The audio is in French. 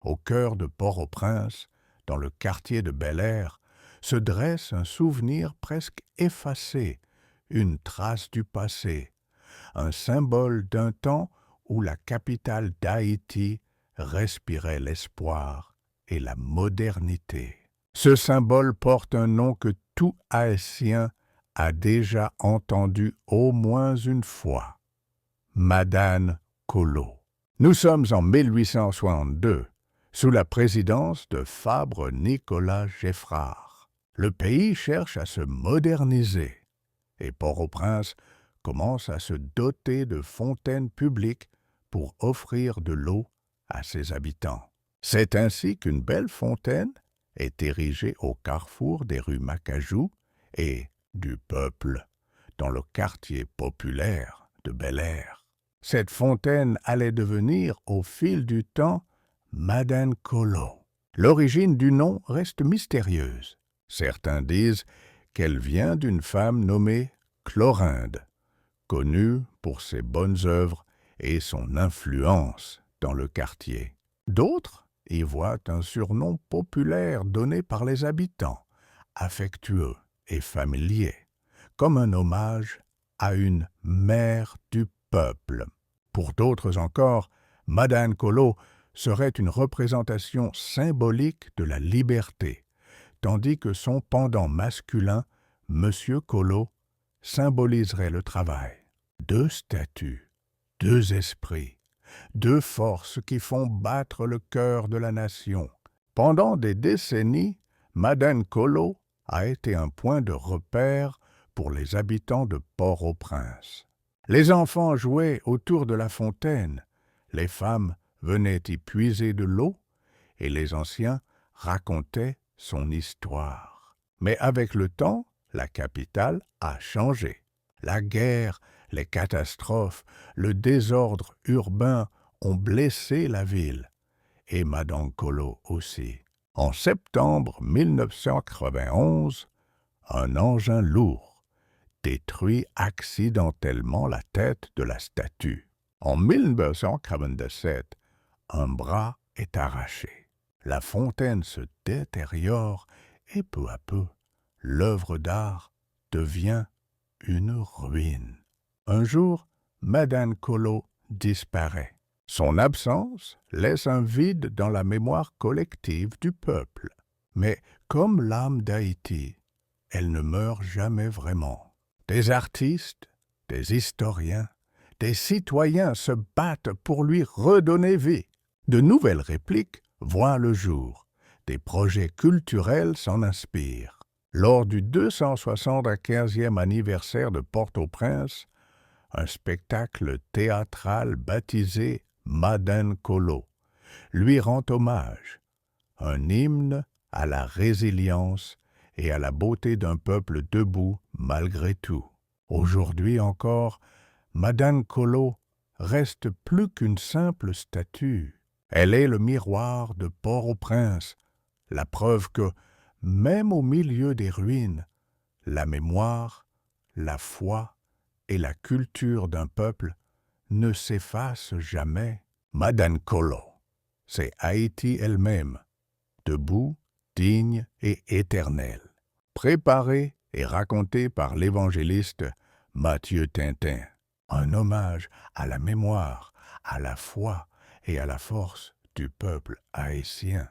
Au cœur de Port-au-Prince, dans le quartier de Bel-Air, se dresse un souvenir presque effacé, une trace du passé, un symbole d'un temps où la capitale d'Haïti respirait l'espoir et la modernité. Ce symbole porte un nom que tout Haïtien a déjà entendu au moins une fois. Madane Kolo. Nous sommes en 1862, sous la présidence de Fabre Nicolas Geffrard. Le pays cherche à se moderniser et Port-au-Prince commence à se doter de fontaines publiques pour offrir de l'eau à ses habitants. C'est ainsi qu'une belle fontaine est érigée au carrefour des rues Macajou et du Peuple, dans le quartier populaire de Bel-Air. Cette fontaine allait devenir, au fil du temps, Madane Kolo. L'origine du nom reste mystérieuse. Certains disent qu'elle vient d'une femme nommée Chlorinde, connue pour ses bonnes œuvres et son influence dans le quartier. D'autres y voient un surnom populaire donné par les habitants, affectueux et familier, comme un hommage à une mère du peuple. Pour d'autres encore, Madane Kolo serait une représentation symbolique de la liberté, tandis que son pendant masculin, Monsieur Kolo, symboliserait le travail. Deux statuts, deux esprits, deux forces qui font battre le cœur de la nation. Pendant des décennies, Madane Kolo a été un point de repère pour les habitants de Port-au-Prince. Les enfants jouaient autour de la fontaine, les femmes venaient y puiser de l'eau et les anciens racontaient son histoire. Mais avec le temps, la capitale a changé. La guerre, les catastrophes, le désordre urbain ont blessé la ville, et Madane Kolo aussi. En septembre 1991, un engin lourd détruit accidentellement la tête de la statue. En 1997, un bras est arraché. La fontaine se détériore et peu à peu, l'œuvre d'art devient une ruine. Un jour, Madane Kolo disparaît. Son absence laisse un vide dans la mémoire collective du peuple. Mais comme l'âme d'Haïti, elle ne meurt jamais vraiment. Des artistes, des historiens, des citoyens se battent pour lui redonner vie. De nouvelles répliques voient le jour. Des projets culturels s'en inspirent. Lors du 275e anniversaire de Port-au-Prince, un spectacle théâtral baptisé Madane Kolo lui rend hommage, un hymne à la résilience et à la beauté d'un peuple debout malgré tout. Aujourd'hui encore, Madane Kolo reste plus qu'une simple statue. Elle est le miroir de Port-au-Prince, la preuve que, même au milieu des ruines, la mémoire, la foi et la culture d'un peuple ne s'effacent jamais. Madane Kolo, c'est Haïti elle-même, debout, digne et éternelle, préparée et racontée par l'évangéliste Mathieu Tintin. Un hommage à la mémoire, à la foi et à la force du peuple haïtien.